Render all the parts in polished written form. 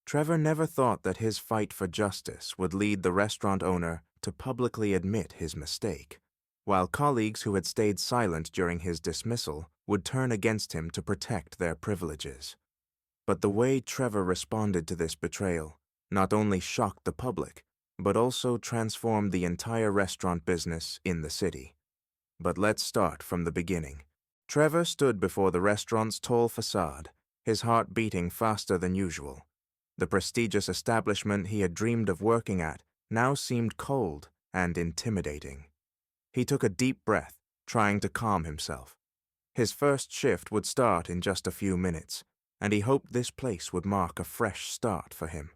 Trevor never thought that his fight for justice would lead the restaurant owner to publicly admit his mistake, while colleagues who had stayed silent during his dismissal would turn against him to protect their privileges. But the way Trevor responded to this betrayal not only shocked the public, but also transformed the entire restaurant business in the city. But let's start from the beginning. Trevor stood before the restaurant's tall facade, his heart beating faster than usual. The prestigious establishment he had dreamed of working at now seemed cold and intimidating. He took a deep breath, trying to calm himself. His first shift would start in just a few minutes, and he hoped this place would mark a fresh start for him.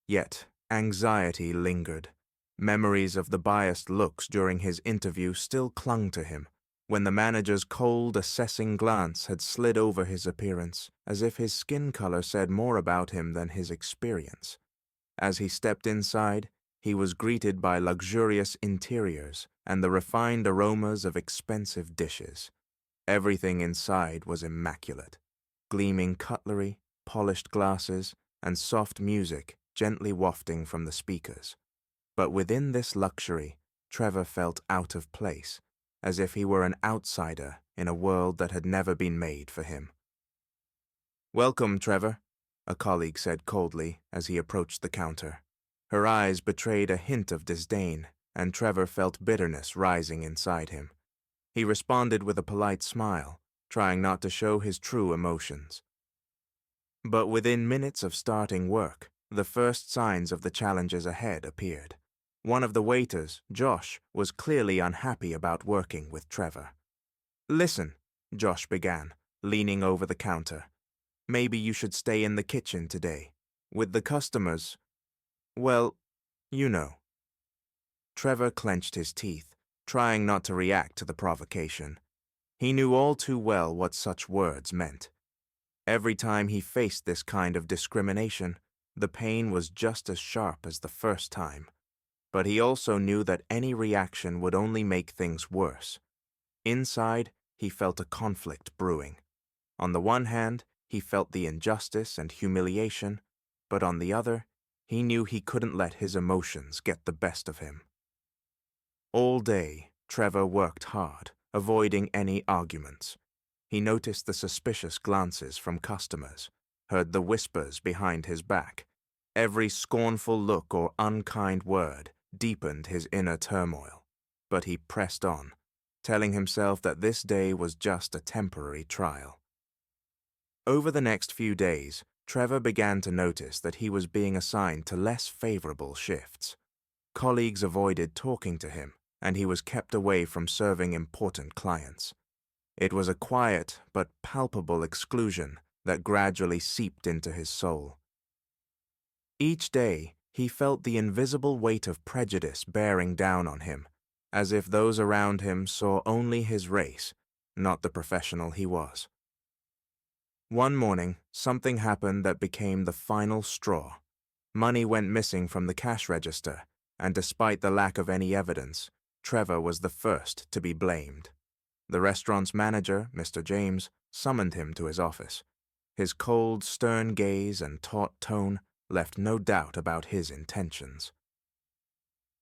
Yet, anxiety lingered. Memories of the biased looks during his interview still clung to him, when the manager's cold, assessing glance had slid over his appearance, as if his skin color said more about him than his experience. As he stepped inside, he was greeted by luxurious interiors and the refined aromas of expensive dishes. Everything inside was immaculate. Gleaming cutlery, polished glasses, and soft music gently wafting from the speakers. But within this luxury, Trevor felt out of place, as if he were an outsider in a world that had never been made for him. "Welcome, Trevor," a colleague said coldly as he approached the counter. Her eyes betrayed a hint of disdain, and Trevor felt bitterness rising inside him. He responded with a polite smile, trying not to show his true emotions. But within minutes of starting work, the first signs of the challenges ahead appeared. One of the waiters, Josh, was clearly unhappy about working with Trevor. "Listen," Josh began, leaning over the counter. "Maybe you should stay in the kitchen today. With the customers, well, you know." Trevor clenched his teeth, trying not to react to the provocation. He knew all too well what such words meant. Every time he faced this kind of discrimination, the pain was just as sharp as the first time. But he also knew that any reaction would only make things worse. Inside, he felt a conflict brewing. On the one hand, he felt the injustice and humiliation, but on the other, he knew he couldn't let his emotions get the best of him. All day, Trevor worked hard, avoiding any arguments. He noticed the suspicious glances from customers, heard the whispers behind his back. Every scornful look or unkind word deepened his inner turmoil, but he pressed on, telling himself that this day was just a temporary trial. Over the next few days, Trevor began to notice that he was being assigned to less favorable shifts. Colleagues avoided talking to him, and he was kept away from serving important clients. It was a quiet but palpable exclusion that gradually seeped into his soul. Each day, he felt the invisible weight of prejudice bearing down on him, as if those around him saw only his race, not the professional he was. One morning, something happened that became the final straw. Money went missing from the cash register, and despite the lack of any evidence, Trevor was the first to be blamed. The restaurant's manager, Mr. James, summoned him to his office. His cold, stern gaze and taut tone left no doubt about his intentions.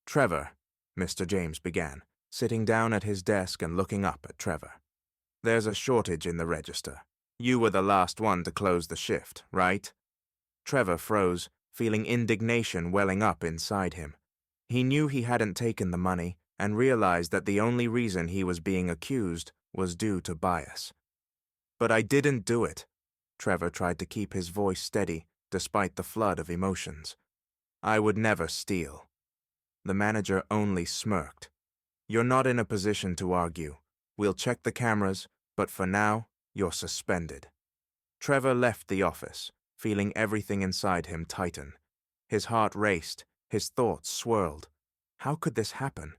"Trevor," Mr. James began, sitting down at his desk and looking up at Trevor. "There's a shortage in the register. You were the last one to close the shift, right?" Trevor froze, feeling indignation welling up inside him. He knew he hadn't taken the money and realized that the only reason he was being accused was due to bias. "But I didn't do it." Trevor tried to keep his voice steady despite the flood of emotions. "I would never steal." The manager only smirked. "You're not in a position to argue. We'll check the cameras, but for now, you're suspended." Trevor left the office, feeling everything inside him tighten. His heart raced, his thoughts swirled. How could this happen?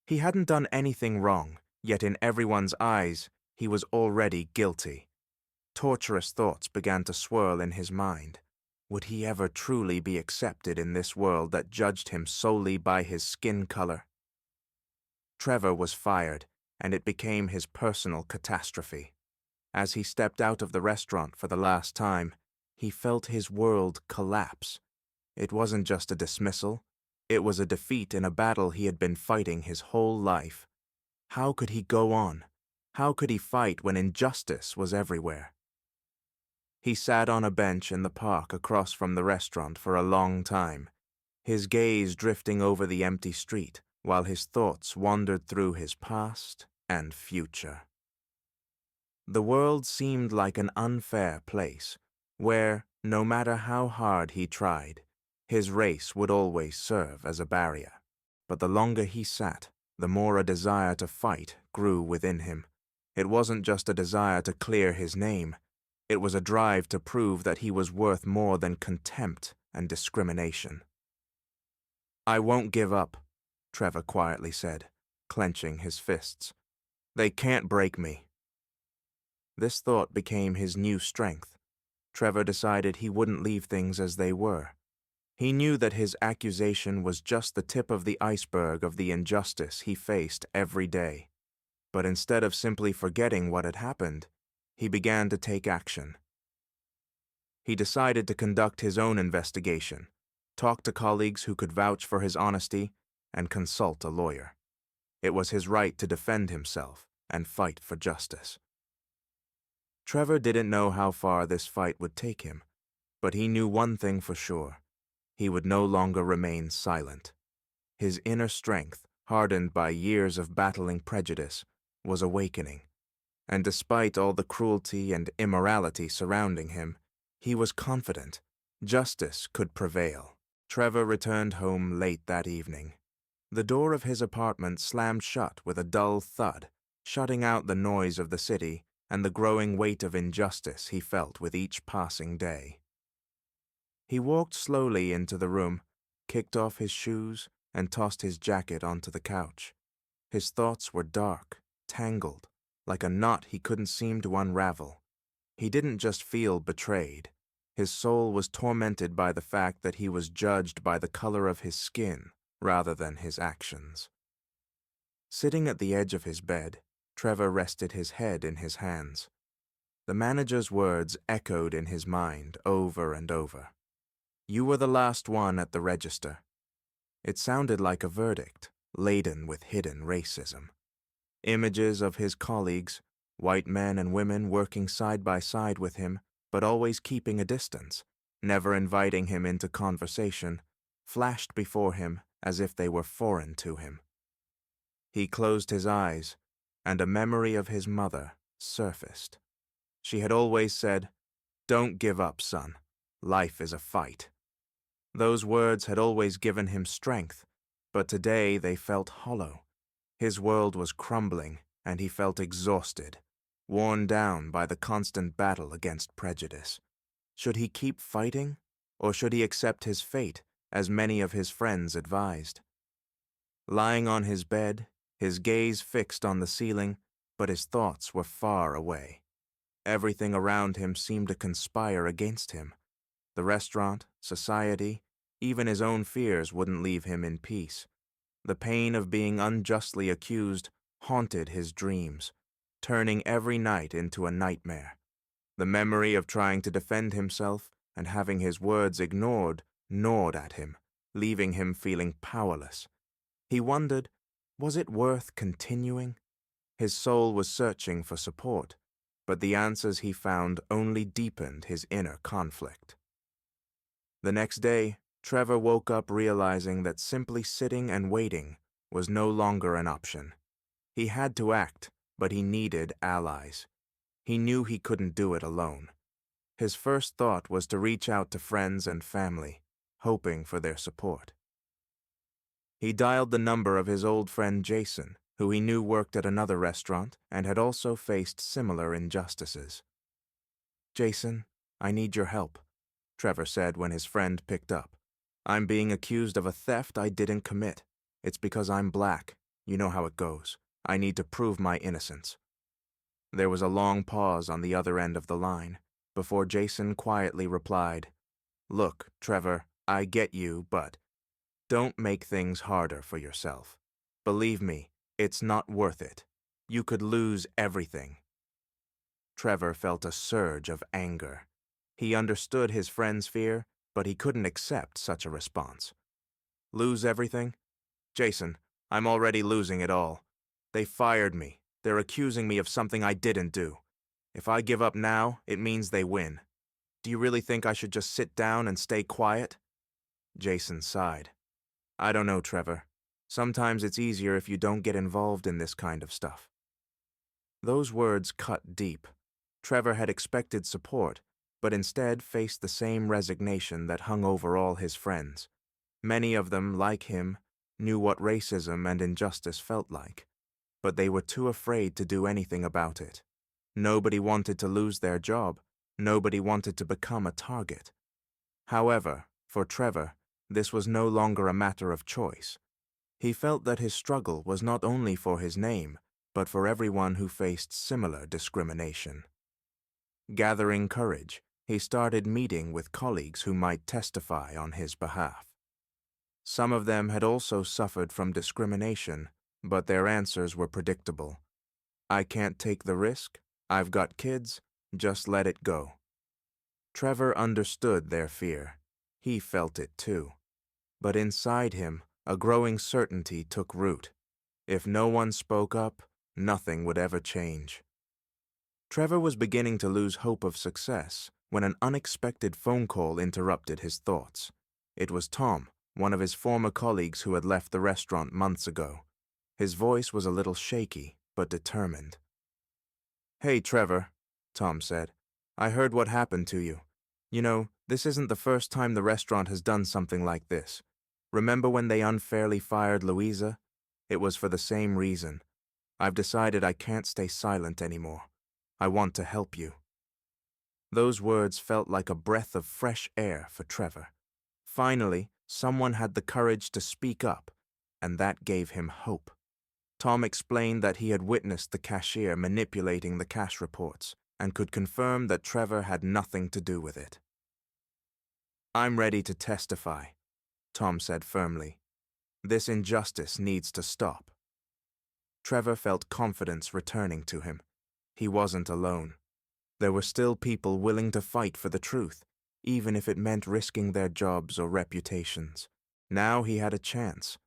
He hadn't done anything wrong, yet in everyone's eyes, he was already guilty. Torturous thoughts began to swirl in his mind. Would he ever truly be accepted in this world that judged him solely by his skin color? Trevor was fired, and it became his personal catastrophe. As he stepped out of the restaurant for the last time, he felt his world collapse. It wasn't just a dismissal. It was a defeat in a battle he had been fighting his whole life. How could he go on? How could he fight when injustice was everywhere? He sat on a bench in the park across from the restaurant for a long time, his gaze drifting over the empty street while his thoughts wandered through his past and future. The world seemed like an unfair place, where, no matter how hard he tried, his race would always serve as a barrier. But the longer he sat, the more a desire to fight grew within him. It wasn't just a desire to clear his name. It was a drive to prove that he was worth more than contempt and discrimination. "I won't give up," Trevor quietly said, clenching his fists. "They can't break me." This thought became his new strength. Trevor decided he wouldn't leave things as they were. He knew that his accusation was just the tip of the iceberg of the injustice he faced every day. But instead of simply forgetting what had happened, he began to take action. He decided to conduct his own investigation, talk to colleagues who could vouch for his honesty, and consult a lawyer. It was his right to defend himself and fight for justice. Trevor didn't know how far this fight would take him, but he knew one thing for sure. He would no longer remain silent. His inner strength, hardened by years of battling prejudice, was awakening. And despite all the cruelty and immorality surrounding him, he was confident justice could prevail. Trevor returned home late that evening. The door of his apartment slammed shut with a dull thud, shutting out the noise of the city and the growing weight of injustice he felt with each passing day. He walked slowly into the room, kicked off his shoes, and tossed his jacket onto the couch. His thoughts were dark, tangled, like a knot he couldn't seem to unravel. He didn't just feel betrayed. His soul was tormented by the fact that he was judged by the color of his skin rather than his actions. Sitting at the edge of his bed, Trevor rested his head in his hands. The manager's words echoed in his mind over and over. "You were the last one at the register." It sounded like a verdict, laden with hidden racism. Images of his colleagues, white men and women working side by side with him, but always keeping a distance, never inviting him into conversation, flashed before him as if they were foreign to him. He closed his eyes, and a memory of his mother surfaced. She had always said, "Don't give up, son. Life is a fight." Those words had always given him strength, but today they felt hollow. His world was crumbling, and he felt exhausted, worn down by the constant battle against prejudice. Should he keep fighting, or should he accept his fate, as many of his friends advised? Lying on his bed, his gaze fixed on the ceiling, but his thoughts were far away. Everything around him seemed to conspire against him. The restaurant, society, even his own fears wouldn't leave him in peace. The pain of being unjustly accused haunted his dreams, turning every night into a nightmare. The memory of trying to defend himself and having his words ignored gnawed at him, leaving him feeling powerless. He wondered, was it worth continuing? His soul was searching for support, but the answers he found only deepened his inner conflict. The next day, Trevor woke up realizing that simply sitting and waiting was no longer an option. He had to act, but he needed allies. He knew he couldn't do it alone. His first thought was to reach out to friends and family, hoping for their support. He dialed the number of his old friend Jason, who he knew worked at another restaurant and had also faced similar injustices. "Jason, I need your help," Trevor said when his friend picked up. "I'm being accused of a theft I didn't commit. It's because I'm black. You know how it goes. I need to prove my innocence." There was a long pause on the other end of the line, before Jason quietly replied, "Look, Trevor, I get you, but don't make things harder for yourself. Believe me, it's not worth it. You could lose everything." Trevor felt a surge of anger. He understood his friend's fear, but he couldn't accept such a response. Lose everything? Jason, I'm already losing it all. They fired me. They're accusing me of something I didn't do. If I give up now, it means they win. Do you really think I should just sit down and stay quiet? Jason sighed. I don't know, Trevor. Sometimes it's easier if you don't get involved in this kind of stuff. Those words cut deep. Trevor had expected support, but instead faced the same resignation that hung over all his friends. Many of them, like him, knew what racism and injustice felt like, but they were too afraid to do anything about it. Nobody wanted to lose their job. Nobody wanted to become a target. However, for Trevor, this was no longer a matter of choice. He felt that his struggle was not only for his name, but for everyone who faced similar discrimination. Gathering courage, he started meeting with colleagues who might testify on his behalf. Some of them had also suffered from discrimination, but their answers were predictable. I can't take the risk. I've got kids. Just let it go. Trevor understood their fear. He felt it too. But inside him, a growing certainty took root. If no one spoke up, nothing would ever change. Trevor was beginning to lose hope of success when an unexpected phone call interrupted his thoughts. It was Tom, one of his former colleagues who had left the restaurant months ago. His voice was a little shaky, but determined. Hey, Trevor, Tom said. I heard what happened to you. You know, this isn't the first time the restaurant has done something like this. Remember when they unfairly fired Louisa? It was for the same reason. I've decided I can't stay silent anymore. I want to help you. Those words felt like a breath of fresh air for Trevor. Finally, someone had the courage to speak up, and that gave him hope. Tom explained that he had witnessed the cashier manipulating the cash reports and could confirm that Trevor had nothing to do with it. I'm ready to testify, Tom said firmly. This injustice needs to stop. Trevor felt confidence returning to him. He wasn't alone. There were still people willing to fight for the truth, even if it meant risking their jobs or reputations. Now he had a chance.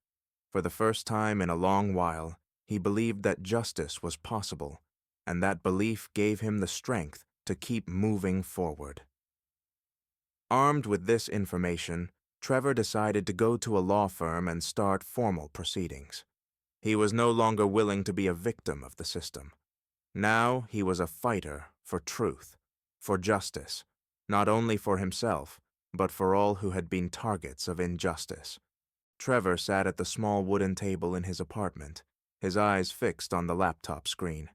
For the first time in a long while, he believed that justice was possible, and that belief gave him the strength to keep moving forward. Armed with this information, Trevor decided to go to a law firm and start formal proceedings. He was no longer willing to be a victim of the system. Now he was a fighter for truth, for justice, not only for himself, but for all who had been targets of injustice. Trevor sat at the small wooden table in his apartment, his eyes fixed on the laptop screen.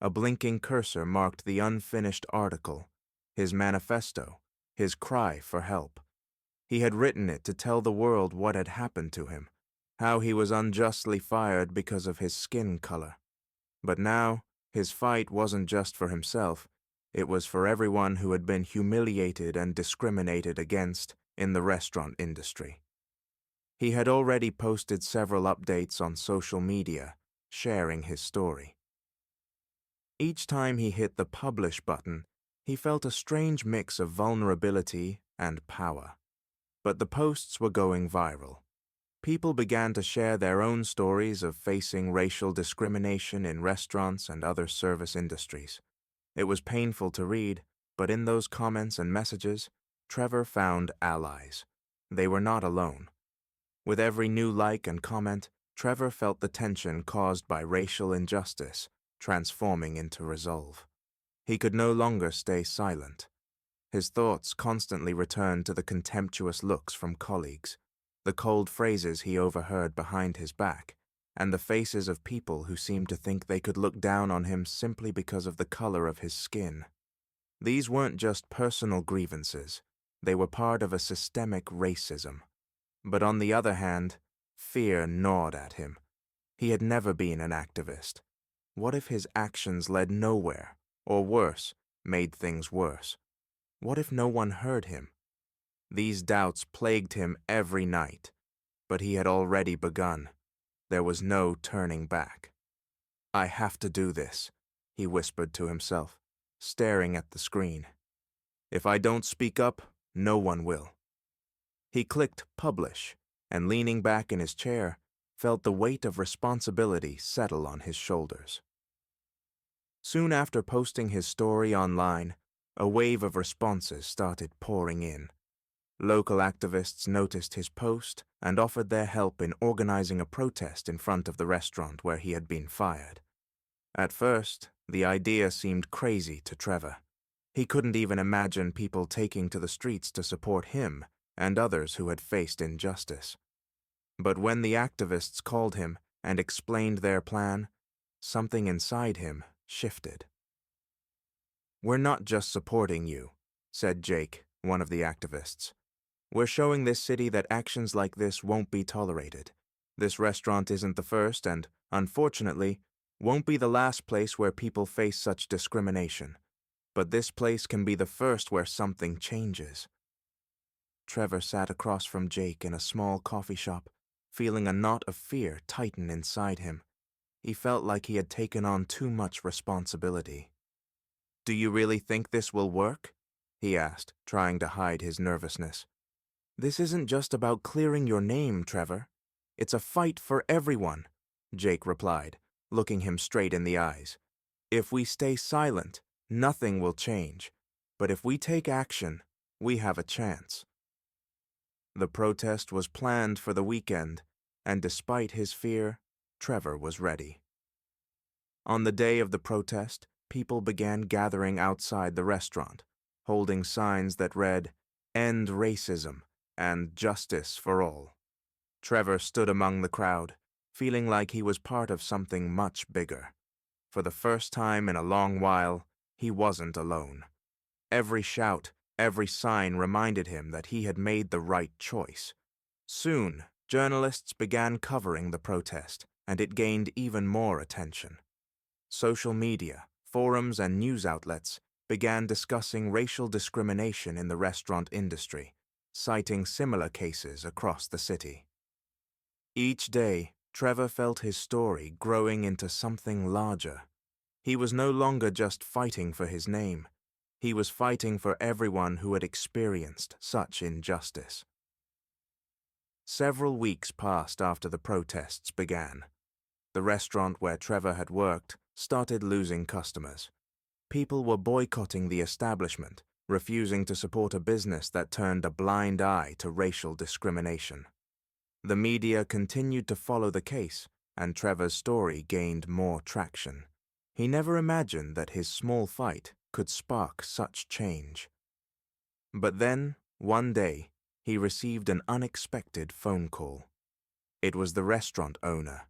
A blinking cursor marked the unfinished article, his manifesto, his cry for help. He had written it to tell the world what had happened to him, how he was unjustly fired because of his skin color. But now, his fight wasn't just for himself, it was for everyone who had been humiliated and discriminated against in the restaurant industry. He had already posted several updates on social media, sharing his story. Each time he hit the publish button, he felt a strange mix of vulnerability and power. But the posts were going viral. People began to share their own stories of facing racial discrimination in restaurants and other service industries. It was painful to read, but in those comments and messages, Trevor found allies. They were not alone. With every new like and comment, Trevor felt the tension caused by racial injustice transforming into resolve. He could no longer stay silent. His thoughts constantly returned to the contemptuous looks from colleagues, the cold phrases he overheard behind his back, and the faces of people who seemed to think they could look down on him simply because of the color of his skin. These weren't just personal grievances, they were part of a systemic racism. But on the other hand, fear gnawed at him. He had never been an activist. What if his actions led nowhere, or worse, made things worse? What if no one heard him? These doubts plagued him every night, but he had already begun. There was no turning back. I have to do this, he whispered to himself, staring at the screen. If I don't speak up, no one will. He clicked publish, and leaning back in his chair, felt the weight of responsibility settle on his shoulders. Soon after posting his story online, a wave of responses started pouring in. Local activists noticed his post and offered their help in organizing a protest in front of the restaurant where he had been fired. At first, the idea seemed crazy to Trevor. He couldn't even imagine people taking to the streets to support him and others who had faced injustice. But when the activists called him and explained their plan, something inside him shifted. "We're not just supporting you," said Jake, one of the activists. "We're showing this city that actions like this won't be tolerated. This restaurant isn't the first and, unfortunately, won't be the last place where people face such discrimination. But this place can be the first where something changes." Trevor sat across from Jake in a small coffee shop, feeling a knot of fear tighten inside him. He felt like he had taken on too much responsibility. "Do you really think this will work?" he asked, trying to hide his nervousness. "This isn't just about clearing your name, Trevor. It's a fight for everyone," Jake replied, looking him straight in the eyes. "If we stay silent, nothing will change. But if we take action, we have a chance." The protest was planned for the weekend, and despite his fear, Trevor was ready. On the day of the protest, people began gathering outside the restaurant, holding signs that read, "End racism" and "Justice for all." Trevor stood among the crowd, feeling like he was part of something much bigger. For the first time in a long while, he wasn't alone. Every shout, every sign reminded him that he had made the right choice. Soon, journalists began covering the protest, and it gained even more attention. Social media, forums, and news outlets began discussing racial discrimination in the restaurant industry, citing similar cases across the city. Each day, Trevor felt his story growing into something larger. He was no longer just fighting for his name. He was fighting for everyone who had experienced such injustice. Several weeks passed after the protests began. The restaurant where Trevor had worked started losing customers. People were boycotting the establishment, refusing to support a business that turned a blind eye to racial discrimination. The media continued to follow the case, and Trevor's story gained more traction. He never imagined that his small fight could spark such change. But then, one day, he received an unexpected phone call. It was the restaurant owner.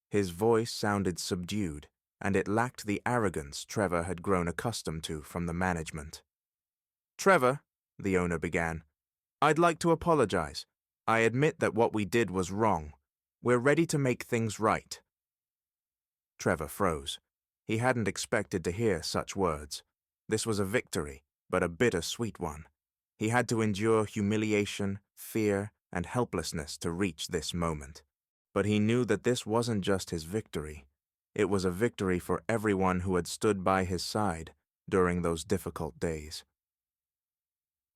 His voice sounded subdued, and it lacked the arrogance Trevor had grown accustomed to from the management. "Trevor," the owner began, "I'd like to apologize. I admit that what we did was wrong. We're ready to make things right." Trevor froze. He hadn't expected to hear such words. This was a victory, but a bittersweet one. He had to endure humiliation, fear, and helplessness to reach this moment. But he knew that this wasn't just his victory. It was a victory for everyone who had stood by his side during those difficult days.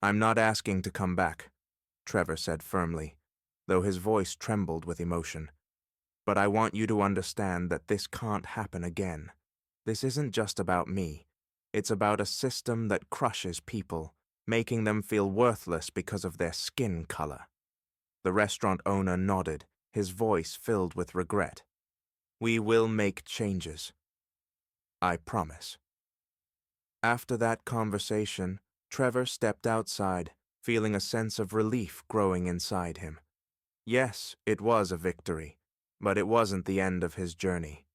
"I'm not asking to come back," Trevor said firmly, though his voice trembled with emotion. "But I want you to understand that this can't happen again. This isn't just about me. It's about a system that crushes people, making them feel worthless because of their skin color." The restaurant owner nodded, his voice filled with regret. "We will make changes. I promise." After that conversation, Trevor stepped outside, feeling a sense of relief growing inside him. Yes, it was a victory, but it wasn't the end of his journey.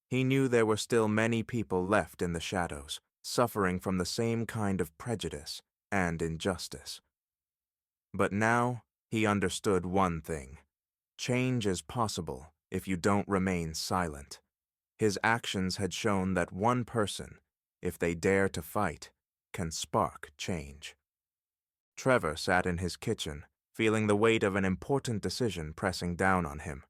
He knew there were still many people left in the shadows, suffering from the same kind of prejudice and injustice. But now, he understood one thing. Change is possible if you don't remain silent. His actions had shown that one person, if they dare to fight, can spark change. Trevor sat in his kitchen, feeling the weight of an important decision pressing down on him.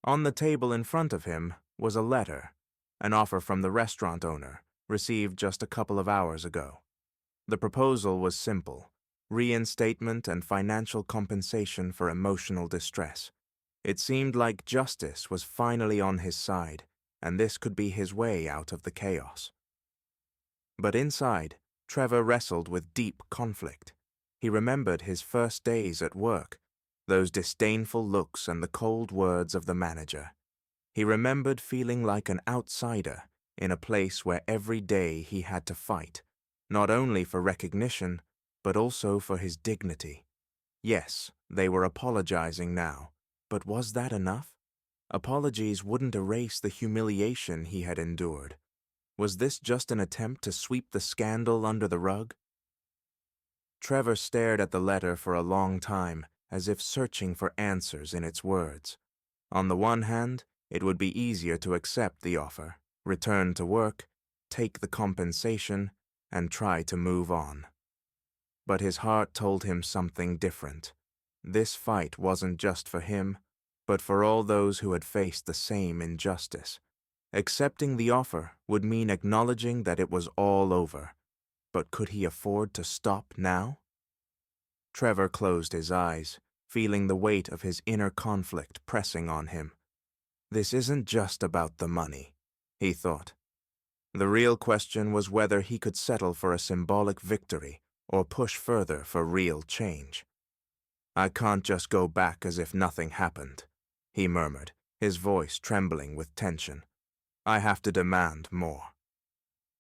On the table in front of him was a letter, an offer from the restaurant owner, received just a couple of hours ago. The proposal was simple: reinstatement and financial compensation for emotional distress. It seemed like justice was finally on his side, and this could be his way out of the chaos. But inside, Trevor wrestled with deep conflict. He remembered his first days at work, those disdainful looks and the cold words of the manager. He remembered feeling like an outsider in a place where every day he had to fight, not only for recognition, but also for his dignity. Yes, they were apologizing now, but was that enough? Apologies wouldn't erase the humiliation he had endured. Was this just an attempt to sweep the scandal under the rug? Trevor stared at the letter for a long time, as if searching for answers in its words. On the one hand, it would be easier to accept the offer, return to work, take the compensation, and try to move on. But his heart told him something different. This fight wasn't just for him, but for all those who had faced the same injustice. Accepting the offer would mean acknowledging that it was all over. But could he afford to stop now? Trevor closed his eyes, feeling the weight of his inner conflict pressing on him. This isn't just about the money, he thought. The real question was whether he could settle for a symbolic victory or push further for real change. I can't just go back as if nothing happened, he murmured, his voice trembling with tension. I have to demand more.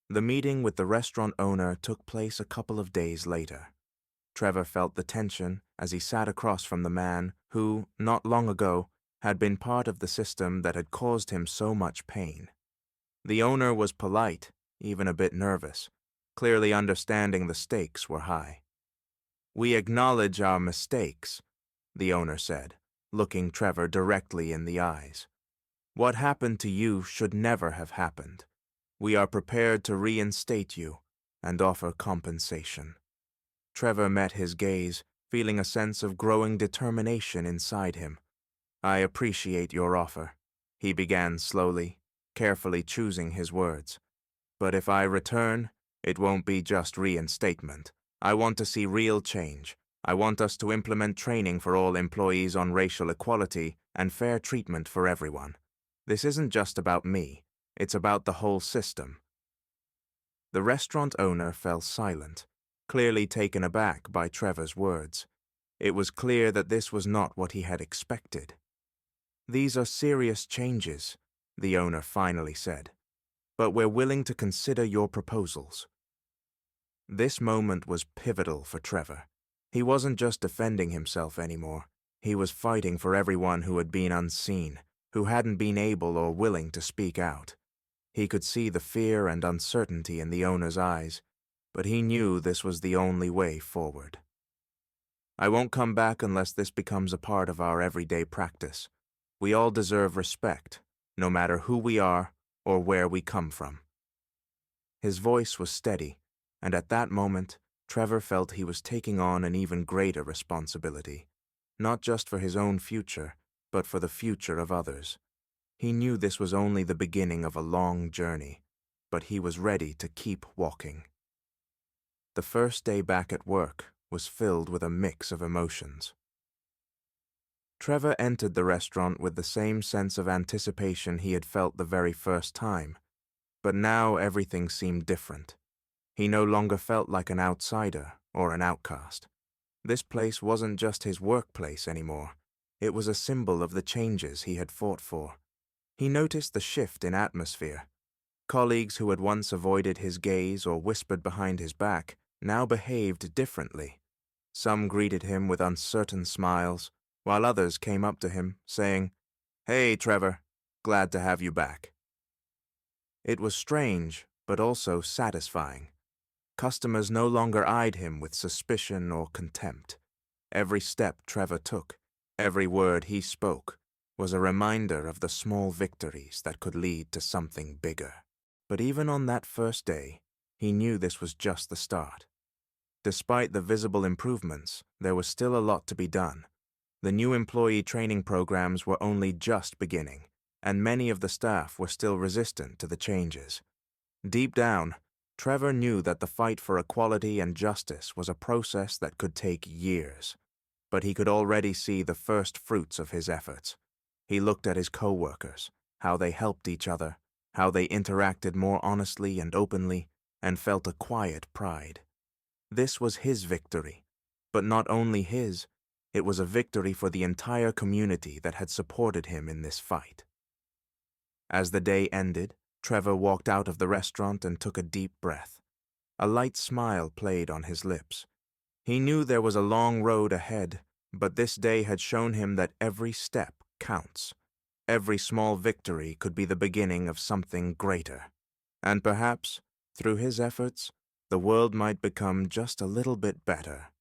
The meeting with the restaurant owner took place a couple of days later. Trevor felt the tension as he sat across from the man who, not long ago, had been part of the system that had caused him so much pain. The owner was polite, even a bit nervous, clearly understanding the stakes were high. We acknowledge our mistakes, the owner said, looking Trevor directly in the eyes. What happened to you should never have happened. We are prepared to reinstate you and offer compensation. Trevor met his gaze, feeling a sense of growing determination inside him. I appreciate your offer, he began slowly, carefully choosing his words. But if I return, it won't be just reinstatement. I want to see real change. I want us to implement training for all employees on racial equality and fair treatment for everyone. This isn't just about me. It's about the whole system. The restaurant owner fell silent, clearly taken aback by Trevor's words. It was clear that this was not what he had expected. These are serious changes, the owner finally said, but we're willing to consider your proposals. This moment was pivotal for Trevor. He wasn't just defending himself anymore. He was fighting for everyone who had been unseen, who hadn't been able or willing to speak out. He could see the fear and uncertainty in the owner's eyes, but he knew this was the only way forward. I won't come back unless this becomes a part of our everyday practice. We all deserve respect, no matter who we are or where we come from. His voice was steady, and at that moment, Trevor felt he was taking on an even greater responsibility, not just for his own future, but for the future of others. He knew this was only the beginning of a long journey, but he was ready to keep walking. The first day back at work was filled with a mix of emotions. Trevor entered the restaurant with the same sense of anticipation he had felt the very first time, but now everything seemed different. He no longer felt like an outsider or an outcast. This place wasn't just his workplace anymore. It was a symbol of the changes he had fought for. He noticed the shift in atmosphere. Colleagues who had once avoided his gaze or whispered behind his back now behaved differently. Some greeted him with uncertain smiles, while others came up to him, saying, "Hey, Trevor, glad to have you back." It was strange, but also satisfying. Customers no longer eyed him with suspicion or contempt. Every step Trevor took, every word he spoke, was a reminder of the small victories that could lead to something bigger. But even on that first day, he knew this was just the start. Despite the visible improvements, there was still a lot to be done. The new employee training programs were only just beginning, and many of the staff were still resistant to the changes. Deep down, Trevor knew that the fight for equality and justice was a process that could take years, but he could already see the first fruits of his efforts. He looked at his co-workers, how they helped each other, how they interacted more honestly and openly, and felt a quiet pride. This was his victory, but not only his, it was a victory for the entire community that had supported him in this fight. As the day ended, Trevor walked out of the restaurant and took a deep breath. A light smile played on his lips. He knew there was a long road ahead, but this day had shown him that every step counts. Every small victory could be the beginning of something greater. And perhaps, through his efforts, the world might become just a little bit better.